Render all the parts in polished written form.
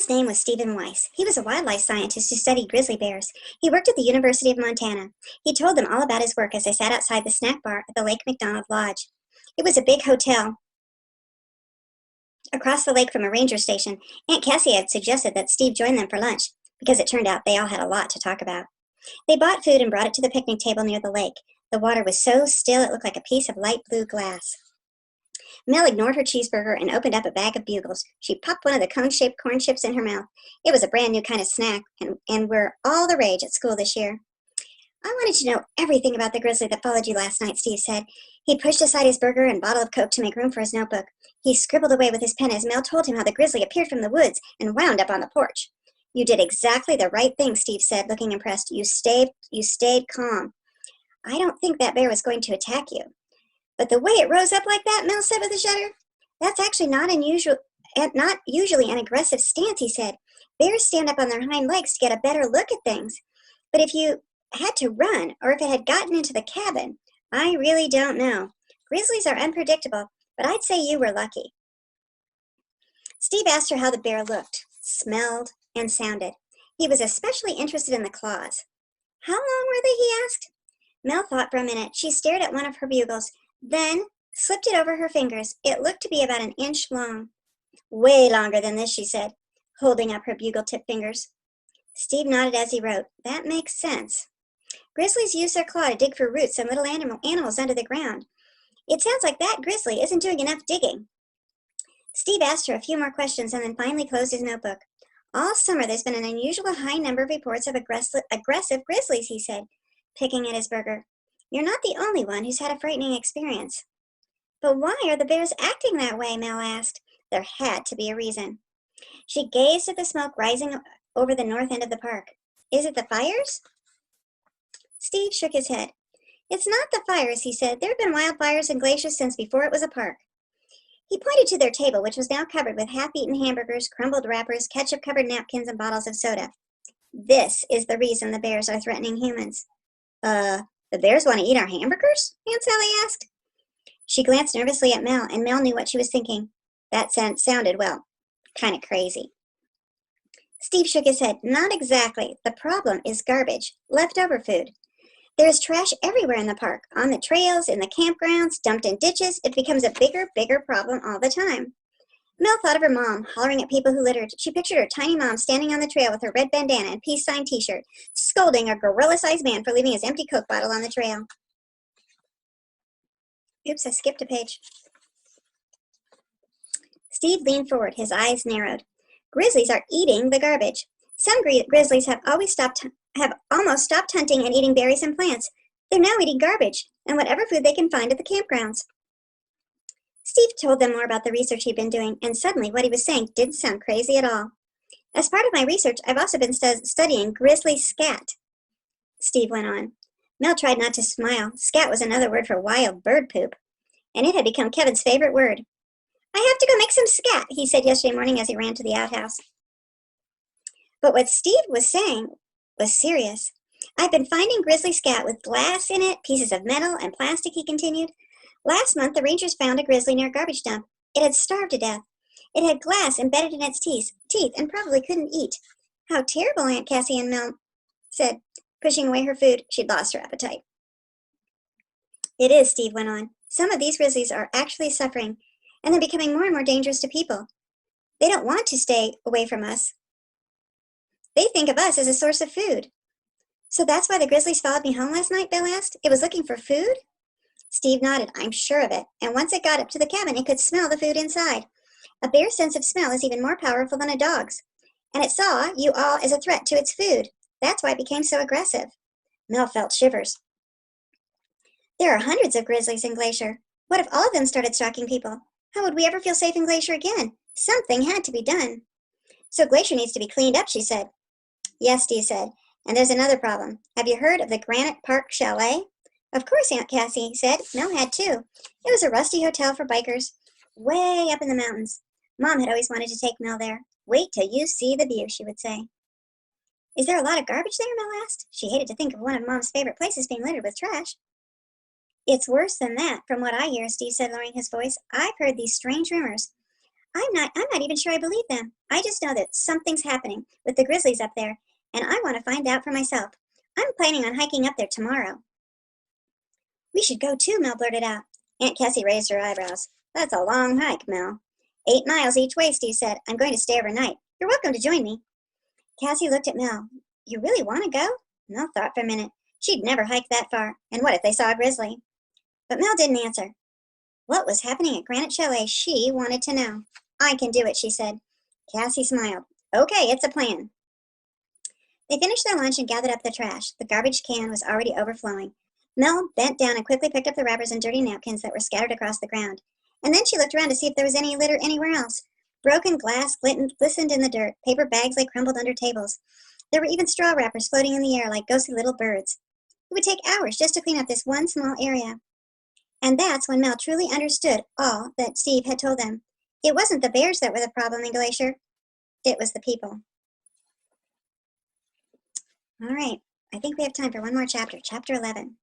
Mel's name was Stephen Weiss. He was a wildlife scientist who studied grizzly bears. He worked at the University of Montana. He told them all about his work as they sat outside the snack bar at the Lake McDonald Lodge. It was a big hotel across the lake from a ranger station. Aunt Cassie had suggested that Steve join them for lunch, because it turned out they all had a lot to talk about. They bought food and brought it to the picnic table near the lake. The water was so still it looked like a piece of light blue glass. Mel ignored her cheeseburger and opened up a bag of Bugles. She popped one of the cone-shaped corn chips in her mouth. It was a brand new kind of snack, and were all the rage at school this year. I wanted to know everything about the grizzly that followed you last night, Steve said. He pushed aside his burger and bottle of Coke to make room for his notebook. He scribbled away with his pen as Mel told him how the grizzly appeared from the woods and wound up on the porch. You did exactly the right thing, Steve said, looking impressed. You stayed calm. I don't think that bear was going to attack you. But the way it rose up like that, Mel said with a shudder, that's actually not usually an aggressive stance, he said. Bears stand up on their hind legs to get a better look at things. But if you had to run, or if it had gotten into the cabin, I really don't know. Grizzlies are unpredictable, but I'd say you were lucky. Steve asked her how the bear looked, smelled, and sounded. He was especially interested in the claws. How long were they, he asked. Mel thought for a minute. She stared at one of her bugles, then slipped it over her fingers. It looked to be about an inch long. Way longer than this, she said, holding up her bugle-tip fingers. Steve nodded as he wrote. That makes sense. Grizzlies use their claw to dig for roots and little animals under the ground. It sounds like that grizzly isn't doing enough digging. Steve asked her a few more questions and then finally closed his notebook. All summer there's been an unusual high number of reports of aggressive grizzlies, he said, picking at his burger. You're not the only one who's had a frightening experience. But why are the bears acting that way, Mel asked. There had to be a reason. She gazed at the smoke rising over the north end of the park. Is it the fires? Steve shook his head. It's not the fires, he said. There have been wildfires in Glacier since before it was a park. He pointed to their table, which was now covered with half-eaten hamburgers, crumbled wrappers, ketchup-covered napkins, and bottles of soda. This is the reason the bears are threatening humans. The bears want to eat our hamburgers? Aunt Sally asked. She glanced nervously at Mel, and Mel knew what she was thinking. That sounded, well, kind of crazy. Steve shook his head. Not exactly. The problem is garbage, leftover food. There is trash everywhere in the park, on the trails, in the campgrounds, dumped in ditches. It becomes a bigger problem all the time. Mel thought of her mom, hollering at people who littered. She pictured her tiny mom standing on the trail with her red bandana and peace sign t-shirt, scolding a gorilla-sized man for leaving his empty Coke bottle on the trail. Oops, I skipped a page. Steve leaned forward, his eyes narrowed. Grizzlies are eating the garbage. Some grizzlies have almost stopped hunting and eating berries and plants. They're now eating garbage and whatever food they can find at the campgrounds. Steve told them more about the research he'd been doing, and suddenly what he was saying didn't sound crazy at all. As part of my research, I've also been studying grizzly scat, Steve went on. Mel tried not to smile. Scat was another word for wild bird poop, and it had become Kevin's favorite word. I have to go make some scat, he said yesterday morning as he ran to the outhouse. But what Steve was saying was serious. I've been finding grizzly scat with glass in it, pieces of metal, and plastic, he continued. Last month, the rangers found a grizzly near a garbage dump. It had starved to death. It had glass embedded in its teeth and probably couldn't eat. How terrible, Aunt Cassie and Mel said, pushing away her food. She'd lost her appetite. It is, Steve went on. Some of these grizzlies are actually suffering, and they're becoming more and more dangerous to people. They don't want to stay away from us. They think of us as a source of food. So that's why the grizzlies followed me home last night, Bill asked. It was looking for food? Steve nodded. I'm sure of it. And once it got up to the cabin, it could smell the food inside. A bear's sense of smell is even more powerful than a dog's. And it saw you all as a threat to its food. That's why it became so aggressive. Mel felt shivers. There are hundreds of grizzlies in Glacier. What if all of them started stalking people? How would we ever feel safe in Glacier again? Something had to be done. So Glacier needs to be cleaned up, she said. Yes, Steve said. And there's another problem. Have you heard of the Granite Park Chalet? Of course, Aunt Cassie said. Mel had too. It was a rusty hotel for bikers, way up in the mountains. Mom had always wanted to take Mel there. Wait till you see the view, she would say. Is there a lot of garbage there, Mel asked. She hated to think of one of Mom's favorite places being littered with trash. It's worse than that, from what I hear, Steve said, lowering his voice. I've heard these strange rumors. I'm not even sure I believe them. I just know that something's happening with the grizzlies up there, and I want to find out for myself. I'm planning on hiking up there tomorrow. We should go too, Mel blurted out. Aunt Cassie raised her eyebrows. That's a long hike, Mel. 8 miles each way, Steve said. I'm going to stay overnight. You're welcome to join me. Cassie looked at Mel. You really want to go? Mel thought for a minute. She'd never hiked that far, and what if they saw a grizzly? But Mel didn't answer. What was happening at Granite Chalet she wanted to know. I can do it, she said. Cassie smiled. Okay, it's a plan. They finished their lunch and gathered up the trash. The garbage can was already overflowing. Mel bent down and quickly picked up the wrappers and dirty napkins that were scattered across the ground. And then she looked around to see if there was any litter anywhere else. Broken glass glistened in the dirt. Paper bags lay crumbled under tables. There were even straw wrappers floating in the air like ghostly little birds. It would take hours just to clean up this one small area. And that's when Mel truly understood all that Steve had told them. It wasn't the bears that were the problem in Glacier. It was the people. All right, I think we have time for one more chapter, chapter 11.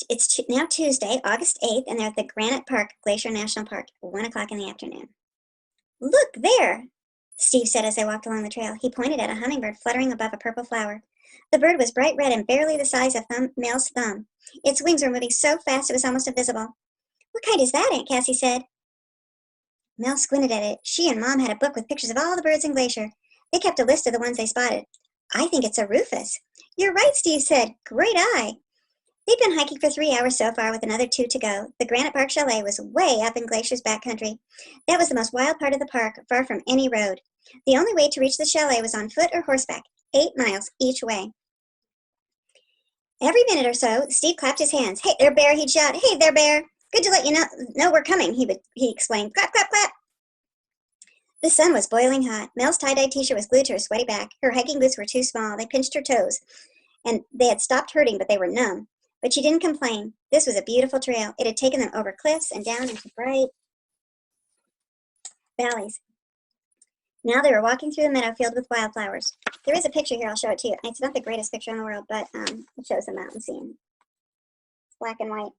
It's now Tuesday, August 8th, and they're at the Granite Park, Glacier National Park, 1 o'clock in the afternoon. Look there, Steve said as they walked along the trail. He pointed at a hummingbird fluttering above a purple flower. The bird was bright red and barely the size of Mel's thumb. Its wings were moving so fast it was almost invisible. What kind is that, Aunt Cassie said. Mel squinted at it. She and Mom had a book with pictures of all the birds in Glacier. They kept a list of the ones they spotted. I think it's a rufous. You're right, Steve said. Great eye. They'd been hiking for 3 hours so far with another 2 to go. The Granite Park Chalet was way up in Glacier's backcountry. That was the most wild part of the park, far from any road. The only way to reach the chalet was on foot or horseback, 8 miles each way. Every minute or so, Steve clapped his hands. Hey there, Bear, he'd shout. Hey there, Bear. Good to let you know we're coming, he explained. Clap, clap, clap. The sun was boiling hot. Mel's tie-dye t-shirt was glued to her sweaty back. Her hiking boots were too small. They pinched her toes, and they had stopped hurting, but they were numb. But she didn't complain. This was a beautiful trail. It had taken them over cliffs and down into bright valleys. Now they were walking through the meadow filled with wildflowers. There is a picture here. I'll show it to you. It's not the greatest picture in the world, but it shows the mountain scene. It's black and white.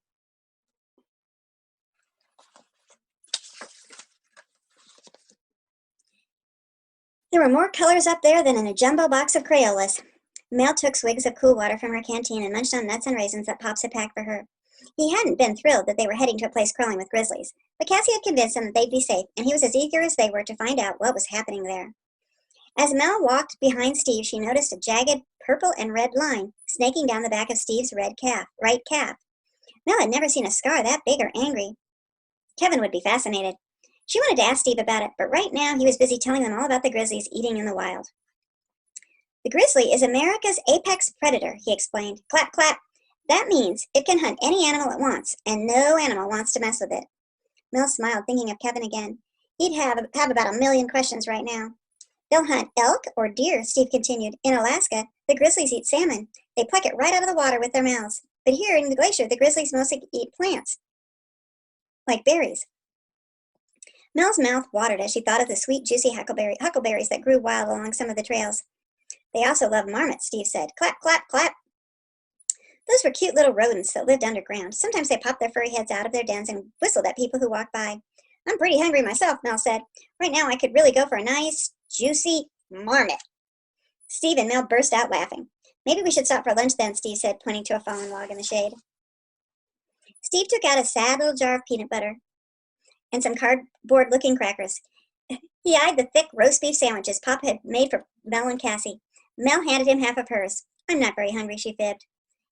There were more colors up there than in a jumbo box of Crayolas. Mel took swigs of cool water from her canteen and munched on nuts and raisins that Pops had packed for her. He hadn't been thrilled that they were heading to a place crawling with grizzlies, but Cassie had convinced him that they'd be safe, and he was as eager as they were to find out what was happening there. As Mel walked behind Steve, she noticed a jagged purple and red line snaking down the back of Steve's right calf. Mel had never seen a scar that big or angry. Kevin would be fascinated. She wanted to ask Steve about it, but right now he was busy telling them all about the grizzlies eating in the wild. The grizzly is America's apex predator, he explained. Clap, clap. That means it can hunt any animal it wants, and no animal wants to mess with it. Mel smiled, thinking of Kevin again. He'd have about 1 million questions right now. They'll hunt elk or deer, Steve continued. In Alaska, the grizzlies eat salmon. They pluck it right out of the water with their mouths. But here in the glacier, the grizzlies mostly eat plants, like berries. Mel's mouth watered as she thought of the sweet, juicy huckleberries that grew wild along some of the trails. They also love marmots, Steve said. Clap, clap, clap. Those were cute little rodents that lived underground. Sometimes they popped their furry heads out of their dens and whistled at people who walked by. I'm pretty hungry myself, Mel said. Right now I could really go for a nice, juicy marmot. Steve and Mel burst out laughing. Maybe we should stop for lunch then, Steve said, pointing to a fallen log in the shade. Steve took out a sad little jar of peanut butter and some cardboard-looking crackers. He eyed the thick roast beef sandwiches Pop had made for Mel and Cassie. Mel handed him half of hers. I'm not very hungry, she fibbed.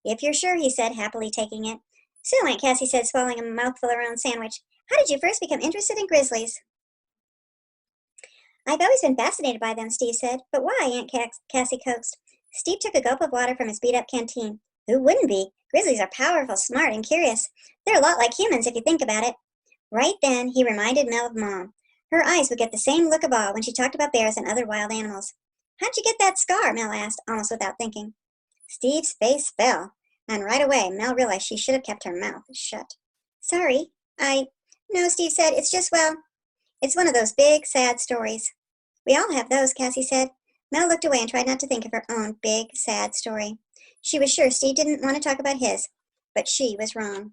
If you're sure, he said, happily taking it. So, Aunt Cassie said, swallowing a mouthful of her own sandwich, how did you first become interested in grizzlies? I've always been fascinated by them, Steve said. But why? Aunt Cassie coaxed. Steve took a gulp of water from his beat-up canteen. Who wouldn't be? Grizzlies are powerful, smart, and curious. They're a lot like humans if you think about it. Right then, he reminded Mel of Mom. Her eyes would get the same look of awe when she talked about bears and other wild animals. How'd you get that scar? Mel asked, almost without thinking. Steve's face fell, and right away Mel realized she should have kept her mouth shut. Sorry, No, Steve said, it's just, well, it's one of those big, sad stories. We all have those, Cassie said. Mel looked away and tried not to think of her own big, sad story. She was sure Steve didn't want to talk about his, but she was wrong.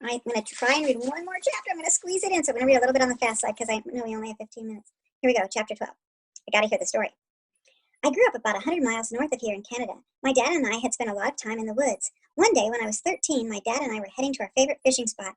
I'm going to try and read one more chapter. I'm going to squeeze it in, so I'm going to read a little bit on the fast side because I know we only have 15 minutes. Here we go, chapter 12. I got to hear the story. I grew up about 100 miles north of here in Canada. My dad and I had spent a lot of time in the woods. One day when I was 13, my dad and I were heading to our favorite fishing spot.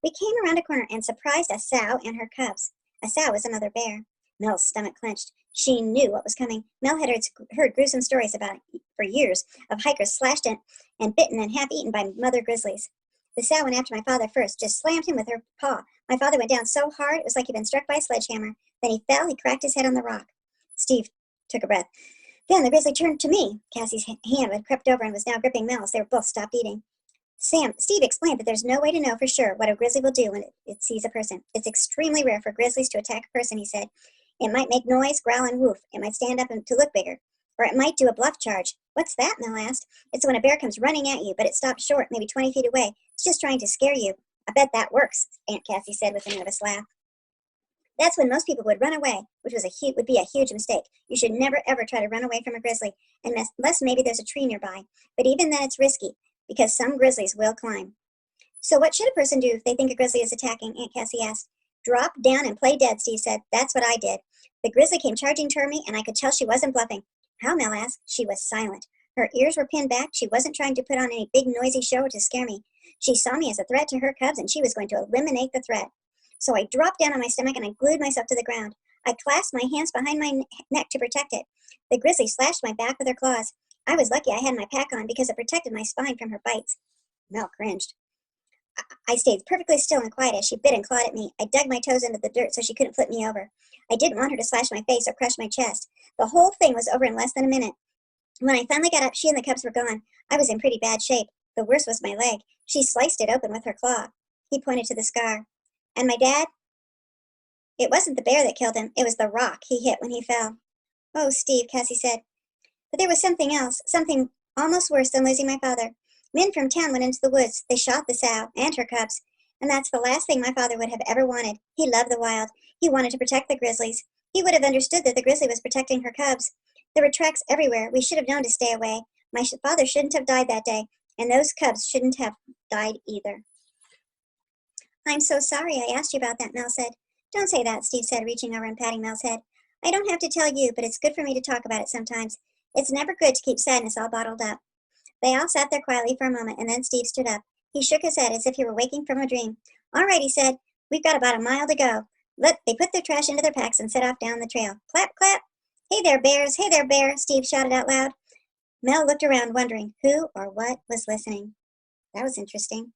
We came around a corner and surprised a sow and her cubs. A sow was another bear. Mel's stomach clenched. She knew what was coming. Mel had heard gruesome stories about it for years of hikers slashed and bitten and half eaten by mother grizzlies. The sow went after my father first, just slammed him with her paw. My father went down so hard it was like he'd been struck by a sledgehammer. Then he fell, he cracked his head on the rock. Steve took a breath. Then the grizzly turned to me. Cassie's hand had crept over and was now gripping Mel's. They were both stopped eating. Steve explained that there's no way to know for sure what a grizzly will do when it sees a person. It's extremely rare for grizzlies to attack a person, he said. It might make noise, growl, and woof. It might stand up to look bigger. Or it might do a bluff charge. What's that? Mel asked. It's when a bear comes running at you, but it stops short, maybe 20 feet away. It's just trying to scare you. I bet that works, Aunt Cassie said with a nervous laugh. That's when most people would run away, which would be a huge mistake. You should never, ever try to run away from a grizzly, unless maybe there's a tree nearby. But even then, it's risky, because some grizzlies will climb. So what should a person do if they think a grizzly is attacking? Aunt Cassie asked. Drop down and play dead, Steve said. That's what I did. The grizzly came charging toward me, and I could tell she wasn't bluffing. How? Mel asked. She was silent. Her ears were pinned back. She wasn't trying to put on any big noisy show to scare me. She saw me as a threat to her cubs, and she was going to eliminate the threat. So I dropped down on my stomach and I glued myself to the ground. I clasped my hands behind my neck to protect it. The grizzly slashed my back with her claws. I was lucky I had my pack on because it protected my spine from her bites. Mel cringed. I stayed perfectly still and quiet as she bit and clawed at me. I dug my toes into the dirt so she couldn't flip me over. I didn't want her to slash my face or crush my chest. The whole thing was over in less than a minute. When I finally got up, she and the cubs were gone. I was in pretty bad shape. The worst was my leg. She sliced it open with her claw. He pointed to the scar. And my dad? It wasn't the bear that killed him. It was the rock he hit when he fell. Oh, Steve, Cassie said. But there was something else, something almost worse than losing my father. Men from town went into the woods. They shot the sow and her cubs. And that's the last thing my father would have ever wanted. He loved the wild. He wanted to protect the grizzlies. He would have understood that the grizzly was protecting her cubs. There were tracks everywhere. We should have known to stay away. My father shouldn't have died that day, and those cubs shouldn't have died either. I'm so sorry I asked you about that, Mel said. Don't say that, Steve said, reaching over and patting Mel's head. I don't have to tell you, but it's good for me to talk about it sometimes. It's never good to keep sadness all bottled up. They all sat there quietly for a moment, and then Steve stood up. He shook his head as if he were waking from a dream. All right, he said. We've got about a mile to go. They put their trash into their packs and set off down the trail. Clap, clap. Hey there, bears. Hey there, bear, Steve shouted out loud. Mel looked around, wondering who or what was listening. That was interesting.